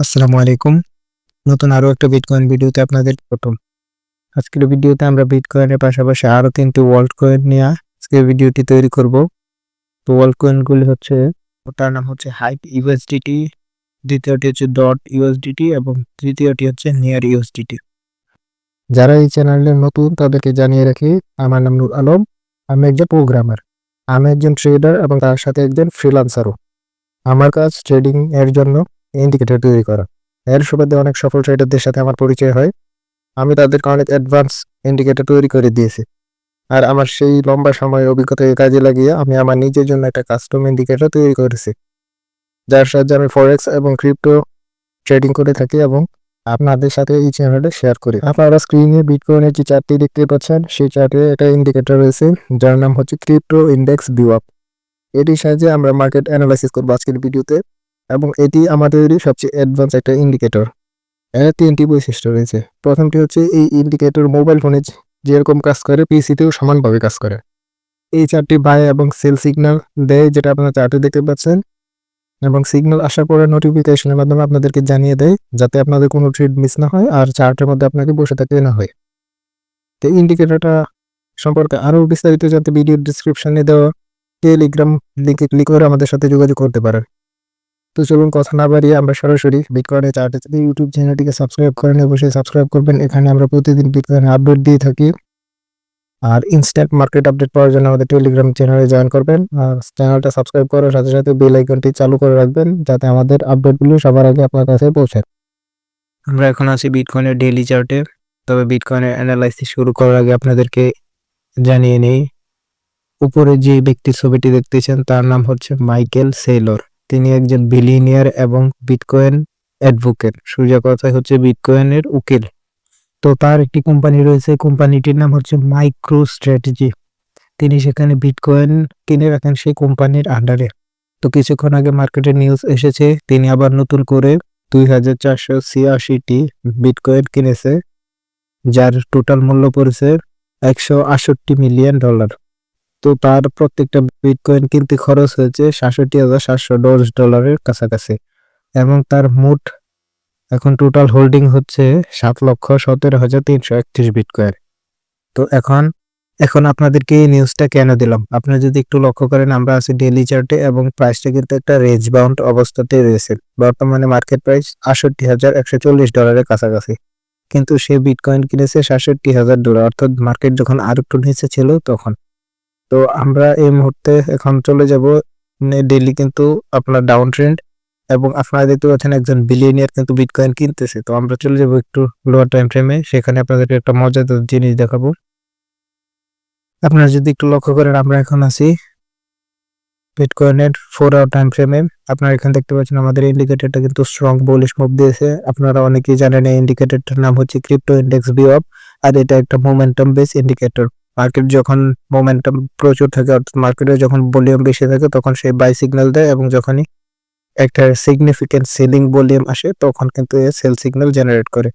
আসসালামু আলাইকুম। নতুন আরো একটা বিটকয়েন ভিডিওতে আপনাদের স্বাগতম। আজকের ভিডিওতে আমরা বিটকয়েনের পাশাপাশি আরো ৩টি ওয়ার্ল্ড কয়েন নিয়ে আজকে ভিডিওটি তৈরি করব। তো ওয়ার্ল্ড কয়েনগুলি হচ্ছে, ওটার নাম হচ্ছে হাইপ ইউএসডিটি, দ্বিতীয়টি হচ্ছে ডট ইউএসডিটি এবং তৃতীয়টি হচ্ছে নিয়ার ইউএসডিটি। যারা এই চ্যানেলে নতুন তাদেরকে জানিয়ে রাখি, আমার নাম নূর আলম। আমি একজন প্রোগ্রামার, আমি একজন ট্রেডার এবং তার সাথে একজন ফ্রিল্যান্সারও। আমার কাজ ট্রেডিং এর জন্য ইন্ডিকেটর তৈরি করা। এর সুবাদে অনেক সফল ট্রেডারদের সাথে আমার পরিচয় হয়। আমি তাদেরকে অনেক অ্যাডভান্স ইন্ডিকেটর তৈরি করে দিয়েছি। আর আমার সেই লম্বা সময়ের অভিজ্ঞতাকে কাজে লাগিয়ে আমি আমার নিজের জন্য একটা কাস্টম ইন্ডিকেটর তৈরি করেছি, যার সাহায্যে আমি ফরেক্স এবং ক্রিপ্টো ট্রেডিং করে থাকি এবং আপনাদের সাথে এই চ্যানেলে শেয়ার করি। আপনারা স্ক্রিনে বিটকয়েনের যে চার্টটি দেখতে পাচ্ছেন, সেই চার্টে একটা ইন্ডিকেটর রয়েছে যার নাম হচ্ছে ক্রিপ্টো ইন্ডেক্স ভিওয়াপ। এটির সাহায্যে আমরা মার্কেট অ্যানালাইসিস করবো আজকের ভিডিওতে, এবং এটি আমাদেরই সবচেয়ে অ্যাডভান্স একটা ইন্ডিকেটর। এর 3টি বৈশিষ্ট্য রয়েছে। প্রথমটি হচ্ছে এই ইন্ডিকেটর মোবাইল ফোনে যেরকম কাজ করে পিসিতেও সমানভাবে কাজ করে। এই চারটি বাই এবং সেল সিগন্যাল দেয়, যেটা আপনারা চার্টে দেখতে পাচ্ছেন, এবং সিগন্যাল আসার পরে নোটিফিকেশনের মাধ্যমে আপনাদেরকে জানিয়ে দেয়, যাতে আপনাদের কোনো ট্রেড মিস না হয় আর চার্টের মধ্যে আপনাকে বসে থাকতে না হয়। তো ইন্ডিকেটরটা সম্পর্কে আরও বিস্তারিত জানতে ভিডিওর ডিসক্রিপশনে দেওয়া টেলিগ্রাম লিঙ্কে ক্লিক করে আমাদের সাথে যোগাযোগ করতে পারেন। তো চলুন কথা না বাড়িয়ে আমরা সরাসরি বিটকয়েনের চার্টে ইউটিউব চ্যানেলটিকে সাবস্ক্রাইব করেন, অবশ্যই সাবস্ক্রাইব করবেন। এখানে আমরা প্রতিদিন বিটকয়েনের আপডেট দিয়ে থাকি। আর ইনস্ট্যান্ট মার্কেট আপডেট পাওয়ার জন্য আমাদের টেলিগ্রাম চ্যানেলে জয়েন করবেন, আর চ্যানেলটা সাবস্ক্রাইব করার সাথে সাথে বেল আইকনটি চালু করে রাখবেন, যাতে আমাদের আপডেটগুলো সবার আগে আপনার কাছে পৌঁছায়। আমরা এখন আছি বিটকয়েনের ডেইলি চার্টে। তবে বিটকয়েনের অ্যানালাইসিস শুরু করার আগে আপনাদেরকে জানিয়ে নেই, উপরে যে ব্যক্তির ছবিটি দেখতেছেন তার নাম হচ্ছে মাইকেল সেলর। তিনি একজন বিলিয়নিয়ার এবং বিটকয়েন অ্যাডভোকেট, সোজা কথায় হচ্ছে বিটকয়েনের উকিল। তো তার একটি কোম্পানি রয়েছে, কোম্পানিটির নাম হচ্ছে মাইক্রো স্ট্র্যাটেজি। তিনি সেখানে বিটকয়েন কিনে রাখেন সেই কোম্পানির আন্ডারে। তো কিছুক্ষণ আগে মার্কেটে নিউজ এসেছে, তিনি আবার নতুন করে 2486টি বিটকয়েন কিনেছে, যার টোটাল মূল্য পড়েছে $168 মিলিয়ন। তো তার প্রত্যেকটা বিটকয়েন কিনতে খরচ হয়েছে $67,710 কাছাকাছি, এবং তার মোট এখন টোটাল হোল্ডিং হচ্ছে 7,17,331 বিটকয়েন। তো এখন আপনাদেরকে এই নিউজটা কেন দিলাম, আপনারা যদি একটু লক্ষ্য করেন, আমরা আছি ডেইলি চার্টে এবং প্রাইসটা কিন্তু একটা রেঞ্জ বাউন্ড অবস্থাতে রয়েছে। বর্তমানে মার্কেট প্রাইস $68,140 কাছাকাছি, কিন্তু সে বিটকয়েন কিনেছে $67,000, অর্থাৎ মার্কেট যখন আর একটু নিচে ছিল তখন। তো আমরা এই মুহূর্তে এখন চলে যাব ডেইলি, কিন্তু আপনার ডাউন ট্রেন্ড, এবং আপনারা দেখতে পাচ্ছেন একজন বিলিয়নিয়ার কিন্তু বিটকয়েন কিনতেছে। তো আমরা চলে যাব একটু লোয়ার টাইম ফ্রেমে, সেখানে আপনাদেরকে একটা মজাদার জিনিস দেখাবো। আপনারা যদি একটু লক্ষ্য করেন, আমরা এখন আছি বিটকয়েনের 4 আওয়ার টাইম ফ্রেমে। আপনারা এখানে দেখতে পাচ্ছেন আমাদের ইন্ডিকেটরটা কিন্তু স্ট্রং বুলিশ মুভ দিয়েছে। আপনারা অনেকেই জানেন এই ইন্ডিকেটরটার নাম হচ্ছে ক্রিপ্টো ইন্ডেক্স ভিওয়াপ, আর এটা একটা মোমেন্টাম বেস ইন্ডিকেটর। মার্কেট যখন মোমেন্টাম প্রচুর থাকে, অর্থাৎ মার্কেটে যখন ভলিউম বেশি থাকে, তখন সে বাই সিগন্যাল দেয়, এবং যখনই একটা সিগনিফিকেন্ট সেলিং ভলিউম আসে তখন কিন্তু এ সেল সিগন্যাল জেনারেট করে।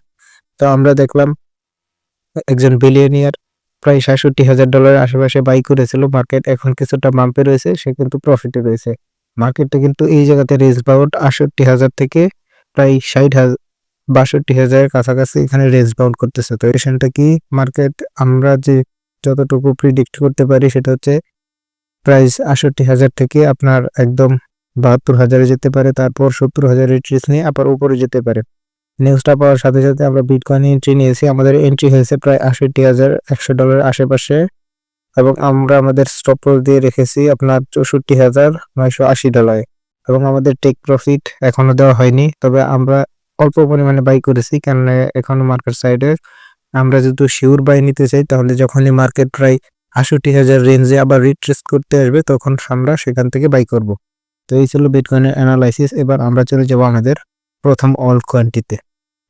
তো আমরা দেখলাম একজন বিলিয়নিয়ার প্রায় $67,000 আশেপাশে বাই করেছিল। মার্কেট এখন কিছুটা বাম্পে রয়েছে, সে কিন্তু প্রফিটে রয়েছে। মার্কেটটা কিন্তু এই জায়গাতে রেঞ্জ বাউন্ড 68,000 থেকে প্রায় 62,000 কাছাকাছি এখানে রেঞ্জ বাউন্ড করতেছে। তো এর কি মার্কেট আমরা যে যতটুকু প্রিডিক্ট করতে পারি সেটা হচ্ছে প্রাইস 68,000 থেকে আপনার একদম 72,000-এ যেতে পারে, তারপর 70,000 রিট্রেস নিয়ে আবার উপরে যেতে পারে। নিউজটা পাওয়ার সাথে সাথে আমরা বিটকয়েন এন্ট্রি নিয়েছি। আমাদের এন্ট্রি হয়েছে প্রায় $68,100 আশেপাশে, এবং আমরা আমাদের স্টপ লস দিয়ে রেখেছি আপনার $64,980, এবং আমাদের টেক প্রফিট এখনো দেওয়া হয়নি। তবে আমরা অল্প পরিমাণে বাই করেছি, কেননা এখনো মার্কেট সাইডে আমরা যদি শিওর বাই নিতে চাই, তাহলে যখনই মার্কেট প্রায় 68,000 রেঞ্জে আবার রিট্রেস করতে আসবে, তখন আমরা সেখান থেকে বাই করব। তো এই ছিল বিটকয়েনের অ্যানালাইসিস। এবার আমরা চলে যাব আমাদের প্রথম অল্ট কয়েনটিতে।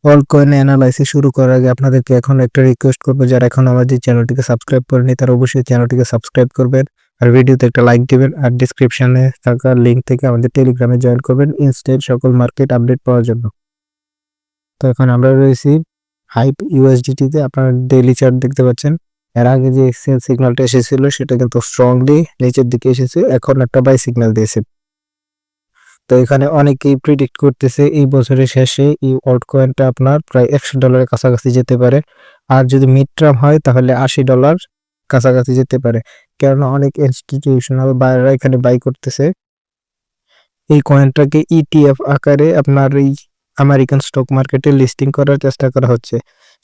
অল্ট কয়েন অ্যানালাইসিস শুরু করার আগে আপনাদেরকে এখন একটা রিকোয়েস্ট করবো, যারা এখন আমাদের চ্যানেলটিকে সাবস্ক্রাইব করেনি তারা অবশ্যই চ্যানেলটিকে সাবস্ক্রাইব করবেন, আর ভিডিওতে একটা লাইক দিবেন, আর ডিসক্রিপশনে থাকা লিঙ্ক থেকে আমাদের টেলিগ্রামে জয়েন করবেন ইনস্ট্যান্ট সকল মার্কেট আপডেট পাওয়ার জন্য। তো এখন আমরা রয়েছি হাইপ ইউএসডিটিতে। আপনারা ডেইলি চার্ট দেখতে পাচ্ছেন, এর আগে যে সেল সিগন্যালটা এসেছিল সেটা কিন্তু স্ট্রংলি নিচের দিকে এসেছে, এখন একটা বাই সিগন্যাল দিয়েছে। তো এখানে অনেকেই প্রেডিক্ট করতেছে এই বছরের শেষে এই অল্ট কয়েনটা আপনার প্রায় $100 কাছাকাছি যেতে পারে। আর যদি মিড টার্ম হয় তাহলে $80 কাছাকাছি যেতে পারে, কেননা অনেক ইনস্টিটিউশনাল বায়াররা এখানে বাই করতেছে। এই কয়েনটাকে ইটিএফ আকারে আপনার এই আমেরিকান স্টক মার্কেটে লিস্টিং করার চেষ্টা করা হচ্ছে।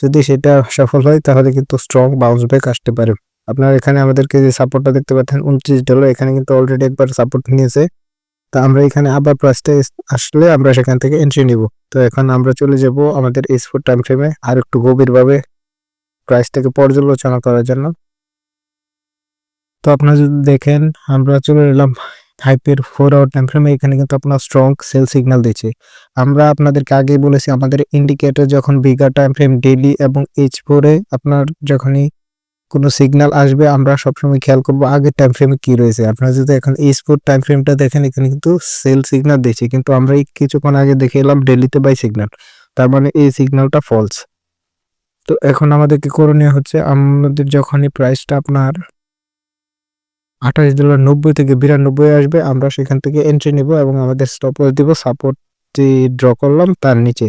যদি সেটা সফল হয় তাহলে কিন্তু স্ট্রং বাউন্স ব্যাক আসতে পারে। আপনার এখানে আমাদেরকে যে সাপোর্টটা দেখতে পাচ্ছেন $29, এখানে কিন্তু অলরেডি একবার সাপোর্ট নিয়েছে। তো আমরা এখানে আবার প্রাইসটা আসলে আমরা সেখান থেকে এন্ট্রি নিব। তো এখন আমরা চলে যাব আমাদের S4 টাইম ফ্রেমে আর একটু গভীরভাবে প্রাইসটাকে পর্যালোচনা করার জন্য। তো আপনারা যদি দেখেন আমরা চলে এলাম হাইপের 4 আওয়ার টাইম ফ্রেমে। এখানে কিন্তু আপনার স্ট্রং সেল সিগন্যাল দিচ্ছে। আমরা আপনাদেরকে আগেই বলেছি আমাদের ইন্ডিকেটর যখন বিগার টাইম ফ্রেম, ডেইলি এবং H4 এ আপনার যখনই কোনো সিগন্যাল আসবে আমরা সবসময় খেয়াল করব আগের টাইম ফ্রেমে কি রয়েছে। আপনারা যদি এখন S4 টাইম ফ্রেমটা দেখেন এখানে কিন্তু সেল সিগন্যাল দিচ্ছে, কিন্তু আমরা এই কিছুক্ষণ আগে দেখে এলাম ডেইলিতে বাই সিগন্যাল, তার মানে এই সিগন্যালটা ফলস। তো এখন আমাদেরকে করণীয় হচ্ছে আমাদের যখনই প্রাইসটা আপনার $28.90 থেকে $92 আসবে আমরা সেখান থেকে এন্ট্রি নেব এবং আমাদের স্টপ লস দিব সাপোর্ট যে ড্র করলাম তার নিচে।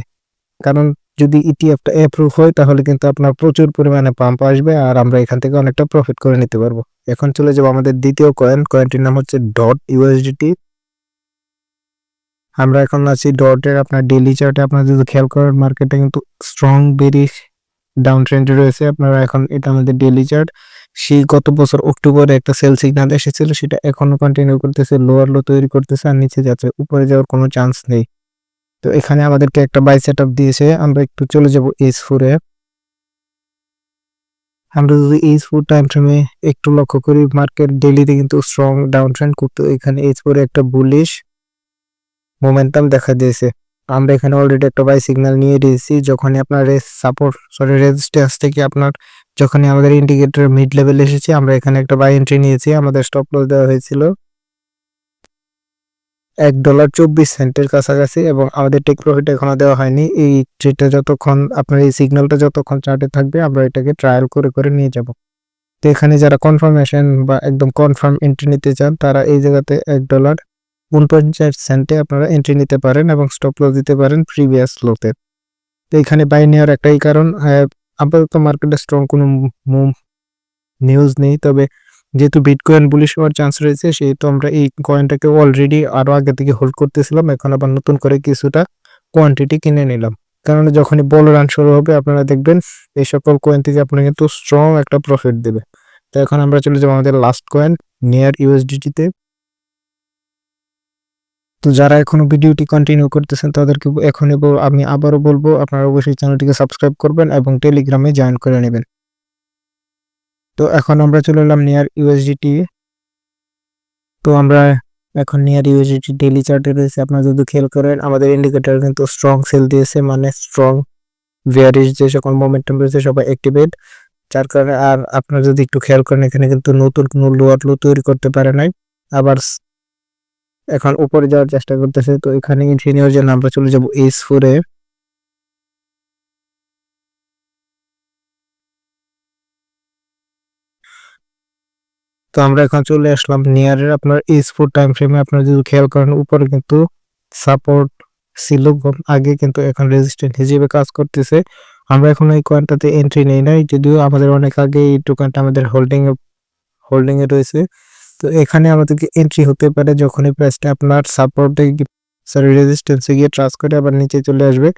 কারণ যদি ইটিএফটা অ্যাপ্রুভ হয় তাহলে কিন্তু আপনার প্রচুর পরিমাণে পাম্প আসবে আর আমরা এখান থেকে অনেকটা প্রফিট করে নিতে পারবো। এখন চলে যাব আমাদের দ্বিতীয় কয়েনটির নাম হচ্ছে ডট ইউএসডিটি। আমরা এখন আছি ডটের আপনার ডেইলি চার্টে। আপনারা যদি খেয়াল করেন মার্কেটে কিন্তু স্ট্রং বেরিশ ডাউন ট্রেন্ডে রয়েছে। আপনারা এখন এটা আমাদের ডেইলি চার্ট। সেই গত বছর অক্টোবরে একটা সেল সিগন্যাল এসেছিল, সেটা এখনো কন্টিনিউ করতেছে, লোয়ার লো তৈরি করতেছে আর নিচে যাচ্ছে, উপরে যাওয়ার কোনো চান্স নেই। তো এখানে আমাদেরকে একটা বাই সেটআপ দিয়েছে। আমরা একটু চলে যাব H4 এ। আমরা যদি H4 টাইম ফ্রেমে একটু লক্ষ্য করি মার্কেট ডেইলিতে কিন্তু স্ট্রং ডাউন ট্রেন্ড করতে, এখানে H4 এ একটা বুলিশ মোমেন্টাম দেখা দিয়েছে। আমরা এখানে অলরেডি একটা বাই সিগন্যাল নিয়ে দিয়েছি। যখনই আপনার রেজিস্ট্যান্স থেকে আপনার যখনই আমাদের ইন্ডিকেটর মিড লেভেল এসেছে আমরা এখানে একটা বাই এন্ট্রি নিয়েছি। আমাদের স্টপ লস দেওয়া হয়েছিল $1.24 কাছাকাছি এবং আমাদের টেক প্রফিট এখনো দেওয়া হয়নি। এই ট্রেডটা যতক্ষণ আপনার এই সিগন্যালটা যতক্ষণ চার্টে থাকবে আমরা এটাকে ট্রায়াল করে করে নিয়ে যাব। তো এখানে যারা কনফার্মেশন বা একদম কনফার্ম এন্ট্রি নিতে চান তারা এই জায়গাতে $1.49 আপনারা এন্ট্রি নিতে পারেন এবং স্টপ লস দিতে পারেন প্রিভিয়াস লোতে। তো এখানে বাই নেওয়ার একটাই কারণ, আপাতত মার্কেটে স্ট্রং কোনো নিউজ নেই, তবে যেহেতু বিটকয়েন বুলিশ হওয়ার চান্স রয়েছে সেহেতু আমরা এই কয়েনটাকে অলরেডি আরো আগে থেকে হোল্ড করতেছিলাম। এখন আবার নতুন করে কিছুটা কোয়ান্টিটি কিনে নিলাম, কারণ যখনই বল রান শুরু হবে আপনারা দেখবেন এই সকল কয়েন থেকে আপনার কিন্তু স্ট্রং একটা প্রফিট দেবে। তো এখন আমরা চলে যাবো আমাদের লাস্ট কয়েন নিয়ার ইউএসডিটিতে। তো যারা এখনো ভিডিওটি কন্টিনিউ করতেছেন তাদেরকে এখনই আমি আবারও বলবো আপনারা অবশ্যই চ্যানেলটিকে সাবস্ক্রাইব করবেন এবং টেলিগ্রামে জয়েন করে নেবেন। তো এখন আমরা চলে এলাম নিয়ার ইউএসডিটি। তো আমরা এখন নিয়ার ইউএসডিটি ডেইলি চার্টে রয়েছে। আপনারা যদি খেয়াল করেন আমাদের ইন্ডিকেটর কিন্তু স্ট্রং সেল দিয়েছে, মানে স্ট্রং বেয়ারিশ যে সকল মোমেন্টাম রয়েছে সবাই অ্যাক্টিভেট, যার কারণে আর আপনারা যদি একটু খেয়াল করেন এখানে কিন্তু নতুন কোনো লোয়ার লো তৈরি করতে পারে নাই, আবার এখন উপরে যাওয়ার চেষ্টা করতেছে। তো এখানে এন্ট্রি নেওয়ার জন্য আমরা চলে যাব H4 এ। তো আমরা এখন চলে আসলাম নিয়ারের আপনার H4 টাইম ফ্রেমে। আপনারা যদি খেয়াল করেন উপরে কিন্তু সাপোর্ট ছিল আগে, কিন্তু এখন রেজিস্ট্যান্ট হিসেবে কাজ করতেছে। আমরা এখন এই কয়েনটাতে এন্ট্রি নেই নাই, যদিও আমাদের অনেক আগে এই টোকেনটা আমাদের হোল্ডিং এ রয়েছে। তো এখানে আমাদেরকে এন্ট্রি হতে পারে যখনই প্রাইসটা আপনার সাপোর্টে রেজিস্ট্যান্সে গিয়ে ট্রাস করে আবার নিচে চলে আসবে।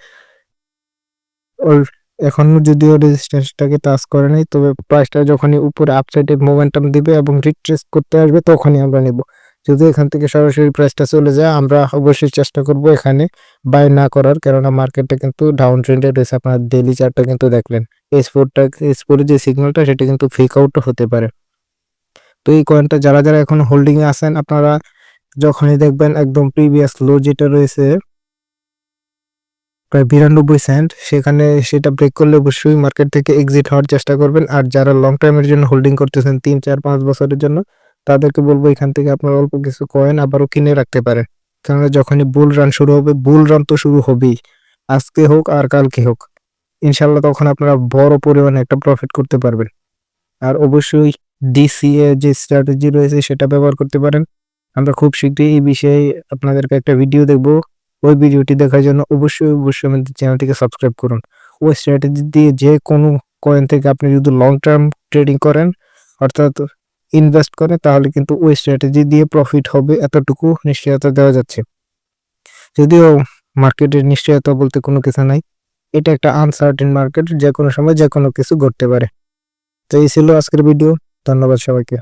ওর এখনো যদিও রেজিস্ট্যান্সটাকে টাচ করে নাই, তবে প্রাইসটা যখনই উপরে আপসাইডে মোমেন্টাম দিবে এবং রিট্রেস করতে আসবে তখনই আমরা নেব। যদি এখান থেকে সরাসরি প্রাইসটা চলে যায় আমরা অবশ্যই চেষ্টা করব এখানে বাই না করার, কেননা মার্কেটটা কিন্তু ডাউন ট্রেন্ডে রয়েছে। আপনার ডেইলি চার্টটা কিন্তু দেখলেন S4 যে সিগন্যালটা সেটা কিন্তু ফেক আউটও হতে পারে। তো এই কয়েনটা যারা যারা এখন হোল্ডিং এ আছেন আপনারা যখনই দেখবেন একদম প্রিভিয়াস লো যেটা রয়েছে প্রায় 92 সেন্ট, সেখানে সেটা ব্রেক করলে অবশ্যই মার্কেট থেকে এক্সিট হওয়ার চেষ্টা করবেন। আর যারা লং টাইমের জন্য হোল্ডিং করতেছেন 3, 4, 5 বছরের জন্য তাদেরকে বলবো এখান থেকে আপনার অল্প কিছু কয়েন আবারও কিনে রাখতে পারেন, কারণ যখনই বুল রান শুরু হবে, বুল রান তো শুরু হবেই, আজকে হোক আর কালকে হোক, ইনশাল্লাহ তখন আপনারা বড় পরিমাণে একটা প্রফিট করতে পারবেন। আর অবশ্যই ডিসিএ যে স্ট্র্যাটেজি রয়েছে সেটা ব্যবহার করতে পারেন। আমরা খুব শীঘ্রই এই বিষয়ে আপনাদেরকে একটা ভিডিও দেখব। ওই ভিডিওটি দেখার জন্য অবশ্যই আমাদের চ্যানেলটিকে সাবস্ক্রাইব করুন। ওই স্ট্র্যাটেজি দিয়ে যে কোনো কয়েন থেকে আপনি যদি লং টার্ম ট্রেডিং করেন, অর্থাৎ ইনভেস্ট করেন, তাহলে কিন্তু ওই স্ট্র্যাটেজি দিয়ে প্রফিট হবে, এতটুকু নিশ্চয়তা দেওয়া যাচ্ছে। যদিও মার্কেটের নিশ্চয়তা বলতে কোনো কিছু নাই, এটা একটা আনসার্টেন মার্কেট, যে কোনো সময় যে কোনো কিছু ঘটতে পারে। তো এই ছিল আজকের ভিডিও। ধন্যবাদ সবাইকে।